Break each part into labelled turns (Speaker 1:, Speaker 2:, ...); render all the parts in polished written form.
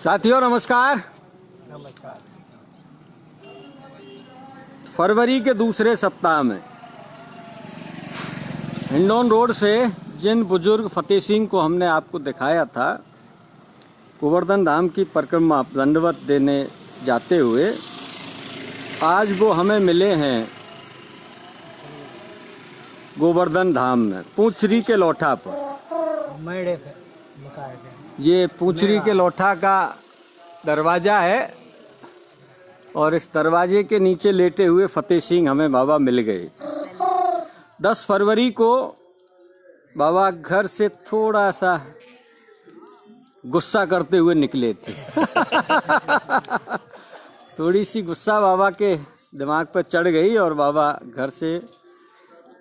Speaker 1: साथियों नमस्कार।
Speaker 2: नमस्कार।
Speaker 1: फरवरी के दूसरे सप्ताह में हिंडौन रोड से जिन बुजुर्ग फतेह सिंह को हमने आपको दिखाया था गोवर्धन धाम की परिक्रमा दंडवत देने जाते हुए, आज वो हमें मिले हैं गोवर्धन धाम में पूंछरी के लोठा पर।
Speaker 2: मेड़े पे निकाल के
Speaker 1: ये पूंछरी के लोठा का दरवाज़ा है और इस दरवाजे के नीचे लेटे हुए फतेह सिंह हमें बाबा मिल गए। 10 फरवरी को बाबा घर से थोड़ा सा गुस्सा करते हुए निकले थे। थोड़ी सी गुस्सा बाबा के दिमाग पर चढ़ गई और बाबा घर से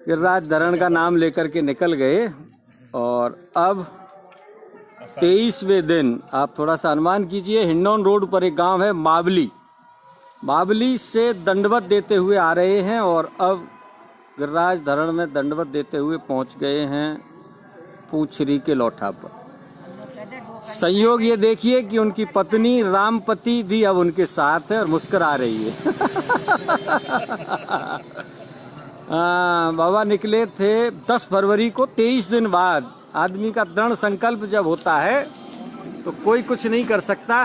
Speaker 1: गिरिराज धरण का नाम लेकर के निकल गए। और अब 23वें दिन आप थोड़ा सा अनुमान कीजिए, हिंडौन रोड पर एक गांव है मावली से दंडवत देते हुए आ रहे हैं और अब गिरिराज धरण में दंडवत देते हुए पहुंच गए हैं पूंछरी के लोठा पर। संयोग ये देखिए कि उनकी पत्नी रामपति भी अब उनके साथ है और मुस्कुरा रही है। बाबा निकले थे 10 फरवरी को। 23 दिन बाद आदमी का दृढ़ संकल्प जब होता है तो कोई कुछ नहीं कर सकता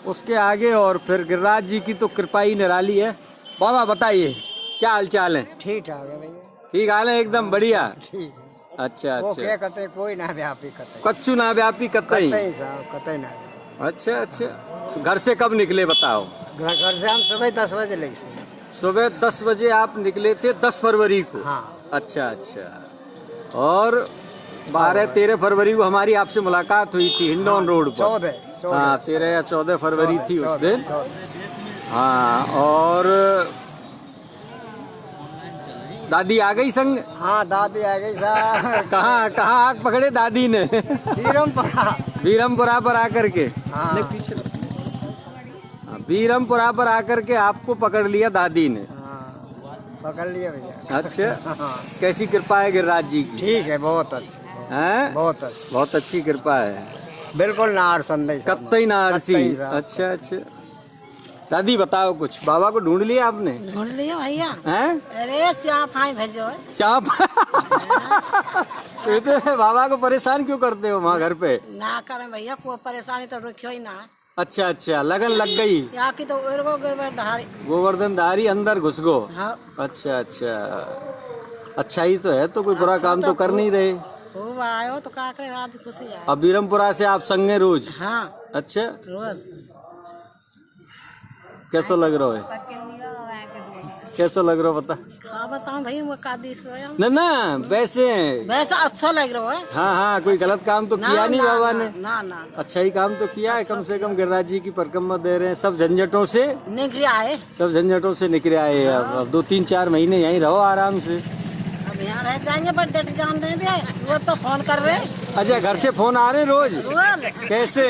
Speaker 1: उसके आगे। और फिर गिरिराज जी की तो कृपा ही निराली है। बाबा बताइए क्या हाल चाल है?
Speaker 2: ठीक ठाक है भैया।
Speaker 1: ठीक हाल है, एकदम बढ़िया।
Speaker 2: ठीक है।
Speaker 1: अच्छा
Speaker 2: वो
Speaker 1: अच्छा,
Speaker 2: क्या कहते कोई ना व्यापी कहते
Speaker 1: कच्चू ना व्यापी कतई।
Speaker 2: कतई ना।
Speaker 1: अच्छा अच्छा, तो घर से कब निकले बताओ?
Speaker 2: घर से हम सुबह 10 बजे लगे से।
Speaker 1: सुबह 10 बजे आप निकले थे 10 फरवरी को?
Speaker 2: हाँ।
Speaker 1: अच्छा अच्छा। और 12-13 फरवरी को हमारी आपसे मुलाकात हुई थी हिंडौन रोड पर।
Speaker 2: 14।
Speaker 1: हाँ 13 या 14 फरवरी थी उस दिन। हाँ, और दादी आ गई संग?
Speaker 2: हाँ दादी आ गई साहब।
Speaker 1: कहाँ कहाँ आग पकड़े दादी ने? बीरमपुरा पर आकर के।
Speaker 2: हाँ।
Speaker 1: बीरमपुरा पर आकर के आपको पकड़ लिया दादी ने।
Speaker 2: हाँ, पकड़ लिया भैया।
Speaker 1: अच्छा।
Speaker 2: हाँ।
Speaker 1: कैसी कृपा है गिरिराज जी की?
Speaker 2: ठीक है, बहुत अच्छी
Speaker 1: हैं?
Speaker 2: बहुत अच्छी,
Speaker 1: बहुत अच्छी कृपा है,
Speaker 2: बिल्कुल नार संदेश
Speaker 1: कत्तई नारसी। अच्छा अच्छा। दादी बताओ कुछ, बाबा को ढूंढ लिया आपने?
Speaker 3: ढूंढ लिया भैया।
Speaker 1: हैं?
Speaker 3: अरे चाप आई भेजो।
Speaker 1: चाप। तो इतने बाबा को परेशान क्यों करते हो वहाँ घर पे?
Speaker 3: ना करें भैया, कोई परेशानी तो रखियो ही ना।
Speaker 1: अच्छा अच्छा, लगन लग गई।
Speaker 3: या की तो
Speaker 1: गोवर्धन धारी अंदर घुस गो।
Speaker 3: हाँ।
Speaker 1: अच्छा अच्छा, अच्छा ही तो है, तो कोई बुरा काम तो कर नहीं रहे।
Speaker 3: खूब आयो तो का करे, रात खुशी आए।
Speaker 1: अब बीरमपुरा से आप संगे रोज?
Speaker 3: हाँ
Speaker 1: अच्छा,
Speaker 3: रोज।
Speaker 1: कैसा लग रहा है? कैसा लग रहा बता?
Speaker 3: खा बताऊं भाई, वो कादी सोया
Speaker 1: ना ना, वैसे
Speaker 3: वैसा अच्छा लग रहा है।
Speaker 1: हाँ हाँ, कोई गलत काम तो किया नहीं बाबा ने?
Speaker 3: ना ना,
Speaker 1: अच्छा ही काम तो किया है। कम से कम गिरिराज जी की परिक्रमा दे रहे हैं, सब झंझटों से
Speaker 3: निकले आए।
Speaker 1: सब झंझटों से निकले आए। अब 2-3-4 महीने यहीं रहो आराम से।
Speaker 3: अब यहाँ रह जाएंगे, पर डट जान देंगे। वो तो फोन कर रहे।
Speaker 1: अच्छा, घर से फोन आ रहे रोज? कैसे?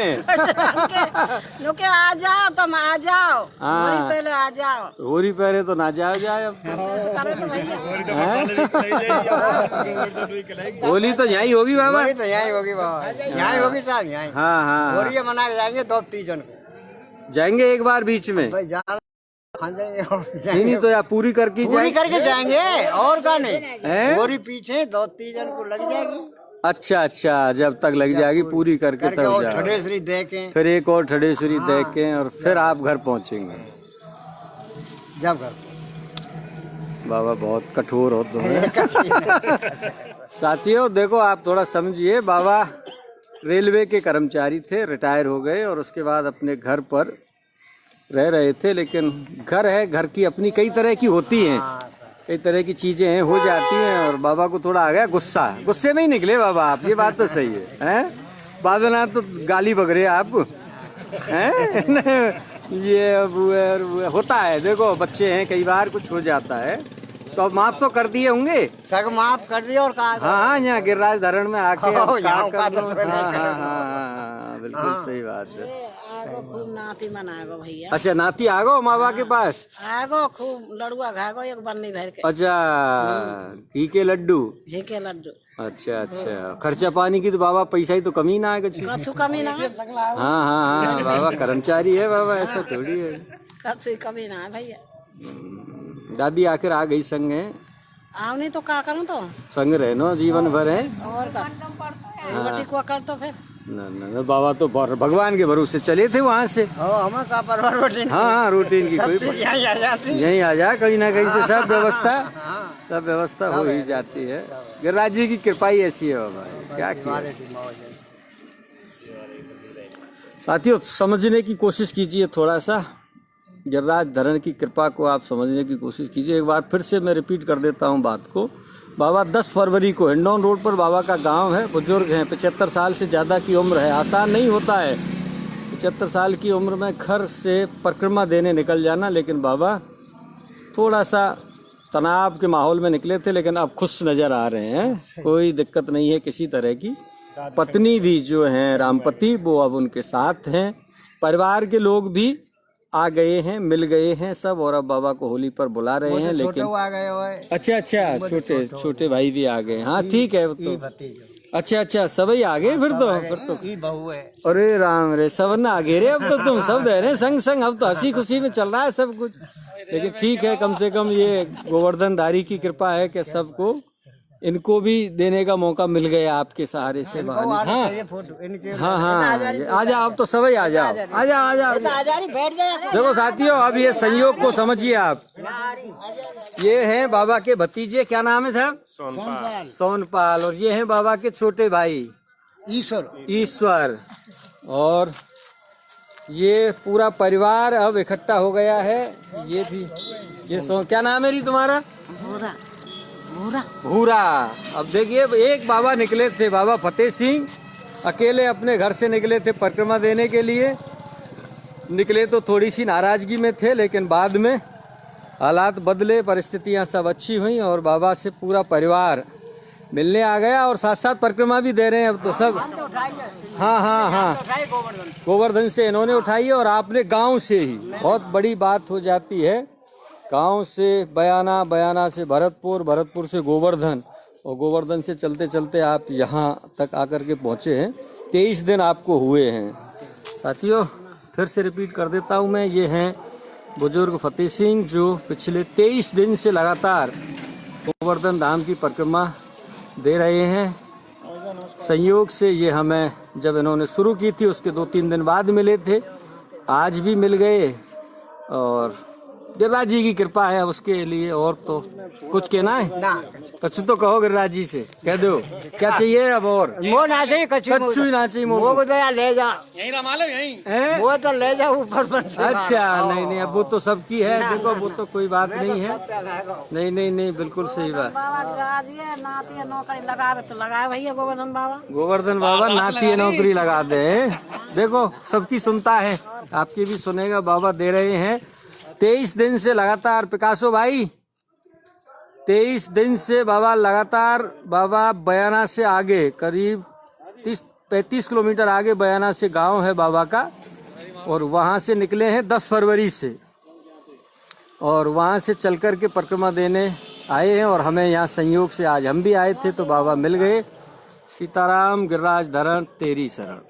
Speaker 3: लोग आ जाओ, तुम आ जाओ।
Speaker 1: हाँ।
Speaker 3: होली पहले आ जाओ।
Speaker 1: होली पहले तो ना जाया जाए अब।
Speaker 3: करे तो भैया
Speaker 1: होली तो यहीं होगी बाबा?
Speaker 2: तो यहीं होगी बाबा, यहीं होगी साहब, यहीं।
Speaker 1: हाँ हाँ,
Speaker 2: होली मना के जाएंगे 2-3 जन को।
Speaker 1: जाएंगे एक बार बीच में?
Speaker 2: भाई जाना खा जाएंगे और
Speaker 1: नहीं
Speaker 2: जाएंगे।
Speaker 1: नहीं, तो यार पूरी करके
Speaker 2: पूरी करके जाएंगे और का नहीं।
Speaker 1: हैं?
Speaker 2: गोरी पीछे 2-3 जन को लग जाएगी।
Speaker 1: अच्छा अच्छा, जब तक लग जाएगी पूरी करके तब
Speaker 2: और
Speaker 1: जाओ।
Speaker 2: ठडेश्वरी देखें,
Speaker 1: फिर एक और ठडेश्वरी देख के और फिर आप घर पहुंचेंगे।
Speaker 2: जब घर
Speaker 1: बाबा बहुत कठोर हो तुम। साथियों देखो, आप थोड़ा समझिए, बाबा रेलवे के कर्मचारी थे, रिटायर हो गए और उसके बाद अपने घर पर रह रहे थे। लेकिन घर है, घर की अपनी कई तरह की होती हैं, कई तरह की चीजें हैं, हो जाती हैं। और बाबा को थोड़ा आ गया गुस्सा, गुस्से में ही निकले बाबा आप, ये बात तो सही है। हैं? बाद में ना तो गाली बक रहे आप हैं? ये वो होता है, देखो बच्चे हैं, कई बार कुछ हो जाता है। तो अब माफ तो कर दिए होंगे?
Speaker 2: सब माफ कर दिया और कहा।
Speaker 1: हाँ, यहाँ गिरिराज धरण में आके
Speaker 2: यहाँ का तो
Speaker 1: हाँ, बिल्कुल सही बात है।
Speaker 3: आगो खूब नाती मनागो भैया।
Speaker 1: अच्छा नाती आ गो माँ बाप के पास।
Speaker 3: आगो खूब लड़ुआ घागो एक बन्नी भर के।
Speaker 1: अच्छा घी के लड्डू।
Speaker 3: घी के लड्डू।
Speaker 1: अच्छा अच्छा खर्चा पानी की तो बाबा पैसा ही तो कमी ना है कुछ।
Speaker 3: कछु कमी ना है।
Speaker 1: हाँ हाँ हाँ बाबा कर्मचारी है बाबा, ऐसा थोड़ी है।
Speaker 3: कछु कमी ना है भैया।
Speaker 1: दादी आखिर आ गई संग है।
Speaker 3: आओ नहीं तो क्या करूँ तो।
Speaker 1: संग रहनो जीवन भर है।
Speaker 3: और का रोटी को कर तो फिर।
Speaker 1: न बाबा तो भगवान के भरोसे चले थे वहाँ से।
Speaker 2: हमें का परवार रूटीन।
Speaker 1: हाँ हाँ रूटीन की कोई
Speaker 2: यहीं आ जाती।
Speaker 1: यहीं आ जा, कहीं ना कहीं से सब व्यवस्था हो ही जाती है। गिरिराज जी की कृपा ही ऐसी है बाबा, क्या किया। साथियों समझने की कोशिश कीजिए थोड़ा सा, गिरिराज धरण की कृपा को आप समझने की कोशिश कीजिए। एक बार फिर से मैं रिपीट कर देता हूँ बात को। बाबा 10 फरवरी को हिंडौन रोड पर बाबा का गांव है, बुजुर्ग हैं, 75 साल से ज़्यादा की उम्र है। आसान नहीं होता है 75 साल की उम्र में घर से परिक्रमा देने निकल जाना, लेकिन बाबा थोड़ा सा तनाव के माहौल में निकले थे, लेकिन अब खुश नज़र आ रहे हैं, कोई दिक्कत नहीं है किसी तरह की। पत्नी भी जो हैं रामपति वो अब उनके साथ हैं, परिवार के लोग भी आ गए हैं, मिल गए हैं सब, और अब बाबा को होली पर बुला रहे हैं। लेकिन
Speaker 2: आ गए हुए।
Speaker 1: अच्छा छोटे भाई भी आ गए। हाँ ठीक है वो तो। अच्छा सभी आ गए फिर तो
Speaker 2: बहू है।
Speaker 1: अरे राम रे सब ना आगे रे, अब तो तुम सब रह रहे संग संग, अब तो हंसी खुशी में चल रहा है सब कुछ। लेकिन ठीक है, कम से कम ये गोवर्धन धारी की कृपा है कि सबको इनको भी देने का मौका मिल गया आपके सहारे से। हाँ आ जाओ, अब तो सभी आ जाओ।
Speaker 2: बैठ जाए।
Speaker 1: देखो साथियों अब ये संयोग को समझिए आप। ये हैं बाबा के भतीजे, क्या नाम है साहब? सोनपाल। और ये हैं बाबा के छोटे भाई ईश्वर। और ये पूरा परिवार अब इकट्ठा हो गया है। ये भी क्या नाम है री तुम्हारा? भूरा। अब देखिए एक बाबा निकले थे, बाबा फतेह सिंह अकेले अपने घर से निकले थे परिक्रमा देने के लिए। निकले तो थोड़ी सी नाराजगी में थे, लेकिन बाद में हालात बदले, परिस्थितियां सब अच्छी हुई और बाबा से पूरा परिवार मिलने आ गया और साथ साथ परिक्रमा भी दे रहे हैं अब तो सब। हाँ गोवर्धन से इन्होंने उठाई है और आपने गांव से ही, बहुत बड़ी बात हो जाती है, गांव से बयाना, बयाना से भरतपुर, भरतपुर से गोवर्धन और गोवर्धन से चलते चलते आप यहाँ तक आकर के पहुँचे हैं। 23 दिन आपको हुए हैं। साथियों फिर से रिपीट कर देता हूँ मैं, ये हैं बुजुर्ग फतेह सिंह जो पिछले 23 दिन से लगातार गोवर्धन धाम की परिक्रमा दे रहे हैं। संयोग से ये हमें जब इन्होंने शुरू की थी उसके 2-3 दिन बाद मिले थे, आज भी मिल गए और गिरिराज जी की कृपा है उसके लिए। और तो कुछ कहना है ना? कछु तो कहो गिरिराज जी से, कह दो क्या चाहिए अब। और
Speaker 2: वो ना चाहिए कछु
Speaker 1: ही ना चाहिए,
Speaker 2: वो तो यार ले जा,
Speaker 4: यहीं रमा लो यहीं।
Speaker 2: वो तो ले जा ऊपर।
Speaker 1: अच्छा नहीं अब वो तो सबकी है, देखो वो तो कोई बात नहीं है। नहीं बिल्कुल सही बात।
Speaker 3: बाबा लगा दिए, नाती नौकरी लगावे तो लगाए भैया गोवर्धन बाबा।
Speaker 1: गोवर्धन बाबा नाती नौकरी लगा दे। देखो सबकी सुनता है, आपकी भी सुनेगा। बाबा दे रहे हैं 23 दिन से लगातार। पिकासो भाई 23 दिन से बाबा लगातार, बाबा बयाना से आगे करीब 30-35 किलोमीटर आगे बयाना से गांव है बाबा का, और वहां से निकले हैं 10 फरवरी से और वहां से चल कर के परिक्रमा देने आए हैं। और हमें यहाँ संयोग से आज हम भी आए थे तो बाबा मिल गए। सीताराम गिरिराज धरण तेरी शरण।